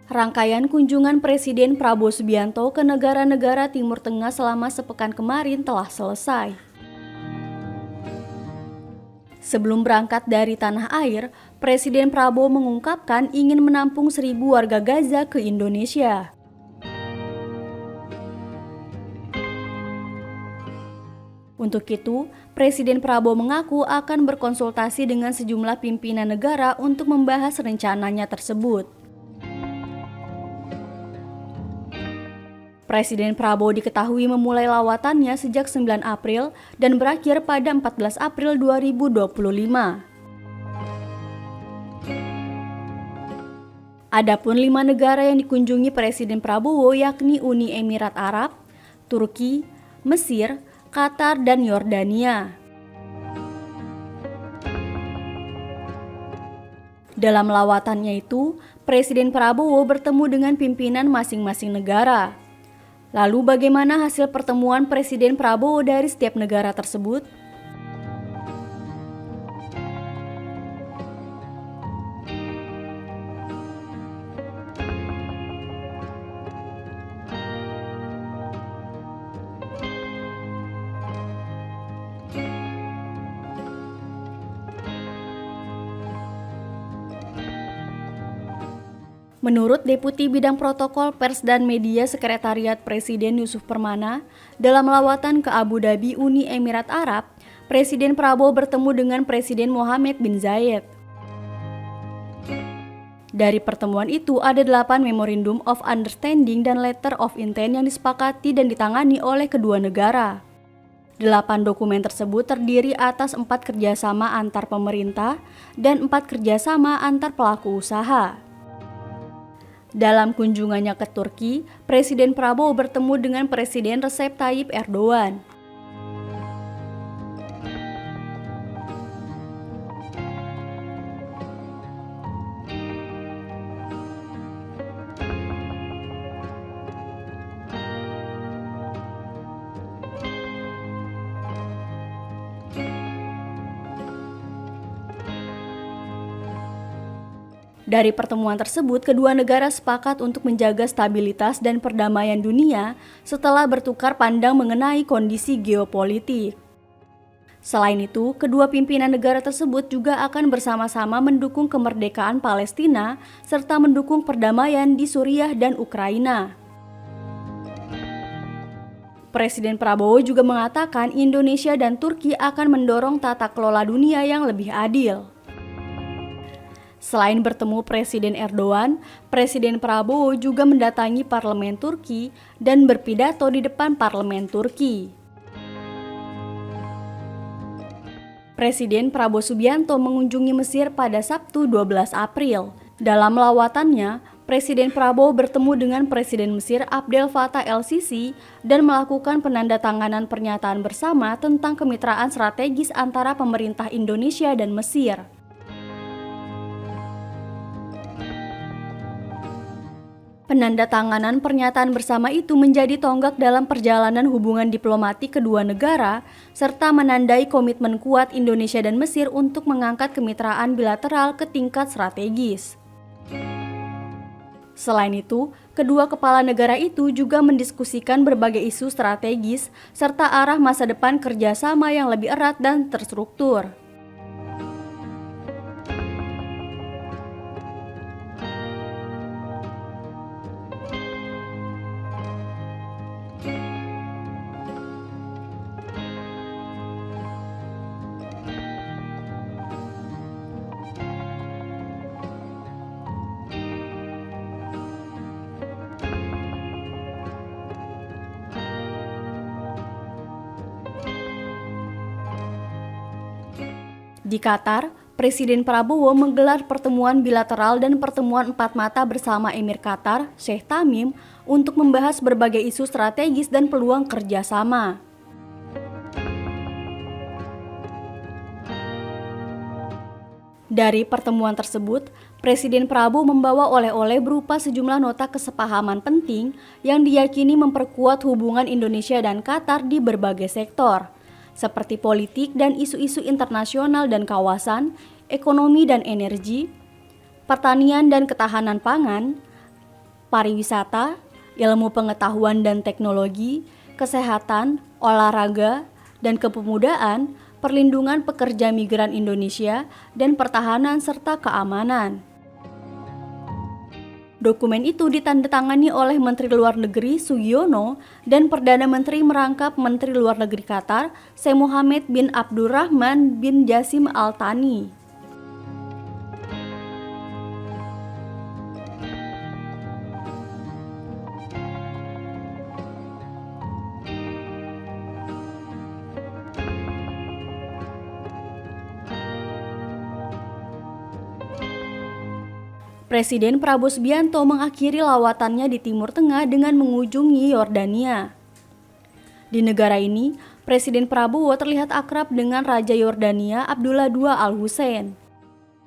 Rangkaian kunjungan Presiden Prabowo Subianto ke negara-negara Timur Tengah selama sepekan kemarin telah selesai. Sebelum berangkat dari tanah air, Presiden Prabowo mengungkapkan ingin menampung 1.000 warga Gaza ke Indonesia. Untuk itu, Presiden Prabowo mengaku akan berkonsultasi dengan sejumlah pimpinan negara untuk membahas rencananya tersebut. Presiden Prabowo diketahui memulai lawatannya sejak 9 April dan berakhir pada 14 April 2025. Adapun 5 negara yang dikunjungi Presiden Prabowo yakni Uni Emirat Arab, Turki, Mesir, Qatar, dan Yordania. Dalam lawatannya itu, Presiden Prabowo bertemu dengan pimpinan masing-masing negara. Lalu bagaimana hasil pertemuan Presiden Prabowo dari setiap negara tersebut? Menurut Deputi Bidang Protokol Pers dan Media Sekretariat Presiden Yusuf Permana, dalam lawatan ke Abu Dhabi, Uni Emirat Arab, Presiden Prabowo bertemu dengan Presiden Mohammed bin Zayed. Dari pertemuan itu ada 8 Memorandum of Understanding dan Letter of Intent yang disepakati dan ditangani oleh kedua negara. 8 dokumen tersebut terdiri atas 4 kerjasama antar pemerintah dan 4 kerjasama antar pelaku usaha. Dalam kunjungannya ke Turki, Presiden Prabowo bertemu dengan Presiden Recep Tayyip Erdogan. Dari pertemuan tersebut, kedua negara sepakat untuk menjaga stabilitas dan perdamaian dunia setelah bertukar pandang mengenai kondisi geopolitik. Selain itu, kedua pimpinan negara tersebut juga akan bersama-sama mendukung kemerdekaan Palestina serta mendukung perdamaian di Suriah dan Ukraina. Presiden Prabowo juga mengatakan Indonesia dan Turki akan mendorong tata kelola dunia yang lebih adil. Selain bertemu Presiden Erdogan, Presiden Prabowo juga mendatangi parlemen Turki dan berpidato di depan parlemen Turki. Presiden Prabowo Subianto mengunjungi Mesir pada Sabtu 12 April. Dalam lawatannya, Presiden Prabowo bertemu dengan Presiden Mesir Abdel Fattah el-Sisi dan melakukan penandatanganan pernyataan bersama tentang kemitraan strategis antara pemerintah Indonesia dan Mesir. Penandatanganan pernyataan bersama itu menjadi tonggak dalam perjalanan hubungan diplomatik kedua negara, serta menandai komitmen kuat Indonesia dan Mesir untuk mengangkat kemitraan bilateral ke tingkat strategis. Selain itu, kedua kepala negara itu juga mendiskusikan berbagai isu strategis, serta arah masa depan kerjasama yang lebih erat dan terstruktur. Di Qatar, Presiden Prabowo menggelar pertemuan bilateral dan pertemuan 4 mata bersama Emir Qatar, Sheikh Tamim, untuk membahas berbagai isu strategis dan peluang kerjasama. Dari pertemuan tersebut, Presiden Prabowo membawa oleh-oleh berupa sejumlah nota kesepahaman penting yang diyakini memperkuat hubungan Indonesia dan Qatar di berbagai sektor, seperti politik dan isu-isu internasional dan kawasan, ekonomi dan energi, pertanian dan ketahanan pangan, pariwisata, ilmu pengetahuan dan teknologi, kesehatan, olahraga, dan kepemudaan, perlindungan pekerja migran Indonesia, dan pertahanan serta keamanan. Dokumen itu ditandatangani oleh Menteri Luar Negeri Sugiono dan Perdana Menteri merangkap Menteri Luar Negeri Qatar, Sheikh Mohammed bin Abdurrahman bin Jassim Al Thani. Presiden Prabowo Subianto mengakhiri lawatannya di Timur Tengah dengan mengunjungi Yordania. Di negara ini, Presiden Prabowo terlihat akrab dengan Raja Yordania Abdullah II Al-Hussein.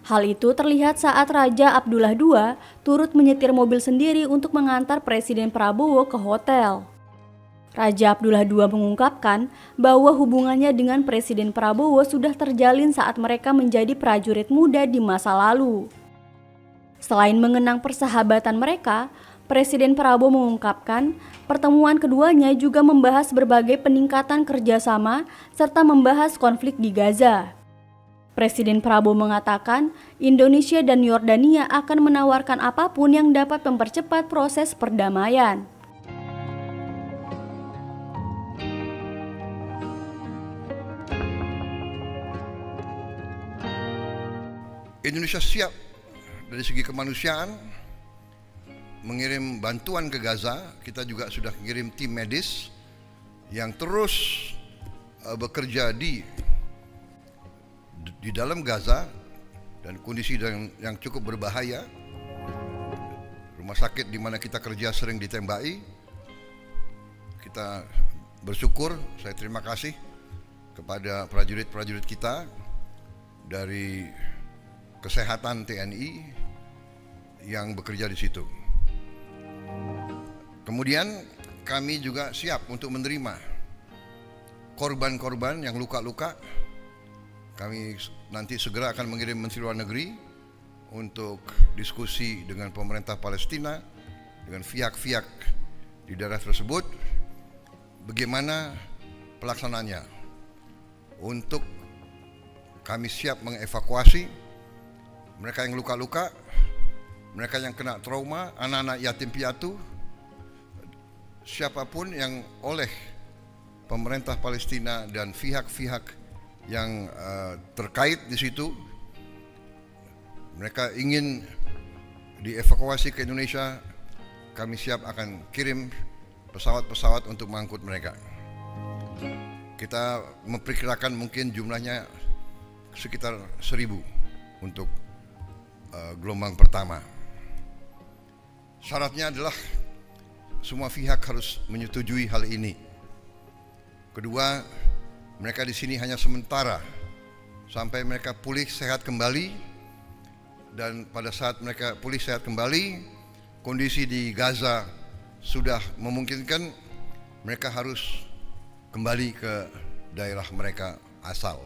Hal itu terlihat saat Raja Abdullah II turut menyetir mobil sendiri untuk mengantar Presiden Prabowo ke hotel. Raja Abdullah II mengungkapkan bahwa hubungannya dengan Presiden Prabowo sudah terjalin saat mereka menjadi prajurit muda di masa lalu. Selain mengenang persahabatan mereka, Presiden Prabowo mengungkapkan pertemuan keduanya juga membahas berbagai peningkatan kerjasama serta membahas konflik di Gaza. Presiden Prabowo mengatakan Indonesia dan Yordania akan menawarkan apapun yang dapat mempercepat proses perdamaian. Indonesia siap dari segi kemanusiaan mengirim bantuan ke Gaza. Kita juga sudah kirim tim medis yang terus bekerja di dalam Gaza dan kondisi yang cukup berbahaya. Rumah sakit di mana kita kerja sering ditembaki. Kita bersyukur, saya terima kasih kepada prajurit-prajurit kita dari kesehatan TNI yang bekerja di situ. Kemudian kami juga siap untuk menerima korban-korban yang luka-luka. Kami nanti segera akan mengirim Menteri Luar Negeri untuk diskusi dengan pemerintah Palestina, dengan pihak-pihak di daerah tersebut, bagaimana pelaksanaannya. Untuk kami siap mengevakuasi mereka yang luka-luka, mereka yang kena trauma, anak-anak yatim piatu, siapapun yang oleh pemerintah Palestina dan pihak-pihak yang terkait di situ, mereka ingin dievakuasi ke Indonesia, kami siap akan kirim pesawat-pesawat untuk mengangkut mereka. Kita memperkirakan mungkin jumlahnya sekitar 1.000 untuk gelombang pertama. Syaratnya adalah semua pihak harus menyetujui hal ini. Kedua, mereka di sini hanya sementara sampai mereka pulih sehat kembali, dan pada saat mereka pulih sehat kembali, kondisi di Gaza sudah memungkinkan, mereka harus kembali ke daerah mereka asal.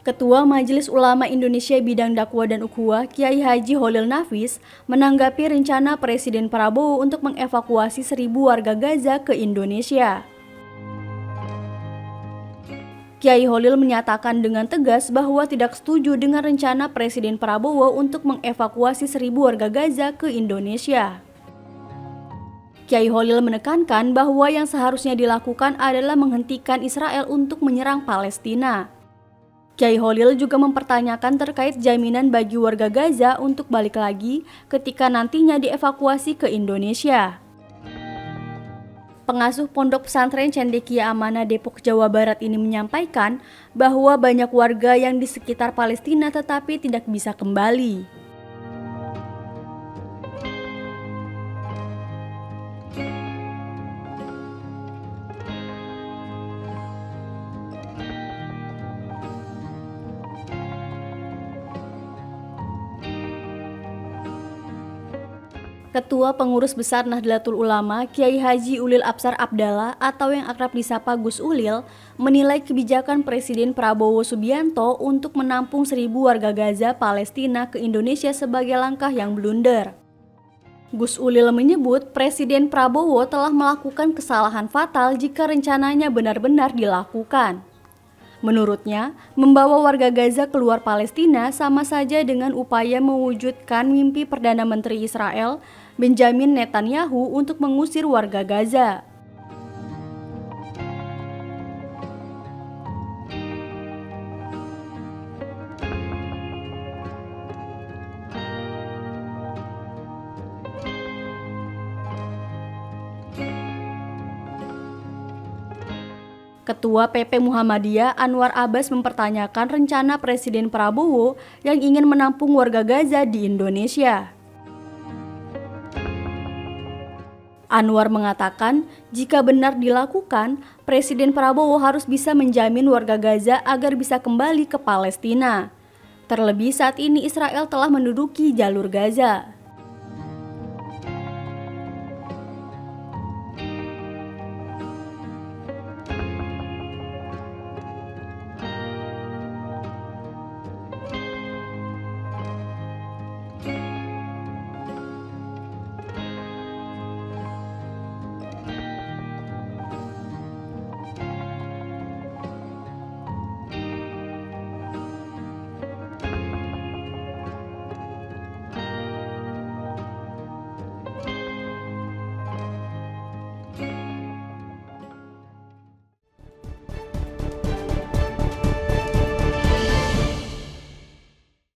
Ketua Majelis Ulama Indonesia Bidang Dakwah dan Ukhuwah Kiai Haji Holil Nafis menanggapi rencana Presiden Prabowo untuk mengevakuasi 1.000 warga Gaza ke Indonesia. Kiai Holil menyatakan dengan tegas bahwa tidak setuju dengan rencana Presiden Prabowo untuk mengevakuasi 1.000 warga Gaza ke Indonesia. Kiai Holil menekankan bahwa yang seharusnya dilakukan adalah menghentikan Israel untuk menyerang Palestina. Kiai Holil juga mempertanyakan terkait jaminan bagi warga Gaza untuk balik lagi ketika nantinya dievakuasi ke Indonesia. Pengasuh Pondok Pesantren Cendekia Amanah Depok, Jawa Barat ini menyampaikan bahwa banyak warga yang di sekitar Palestina tetapi tidak bisa kembali. Ketua Pengurus Besar Nahdlatul Ulama Kiai Haji Ulil Absar Abdallah atau yang akrab disapa Gus Ulil menilai kebijakan Presiden Prabowo Subianto untuk menampung 1.000 warga Gaza Palestina ke Indonesia sebagai langkah yang blunder. Gus Ulil menyebut Presiden Prabowo telah melakukan kesalahan fatal jika rencananya benar-benar dilakukan. Menurutnya, membawa warga Gaza keluar Palestina sama saja dengan upaya mewujudkan mimpi Perdana Menteri Israel, Benjamin Netanyahu, untuk mengusir warga Gaza. Ketua PP Muhammadiyah Anwar Abbas mempertanyakan rencana Presiden Prabowo yang ingin menampung warga Gaza di Indonesia. Anwar mengatakan, jika benar dilakukan, Presiden Prabowo harus bisa menjamin warga Gaza agar bisa kembali ke Palestina. Terlebih saat ini Israel telah menduduki jalur Gaza.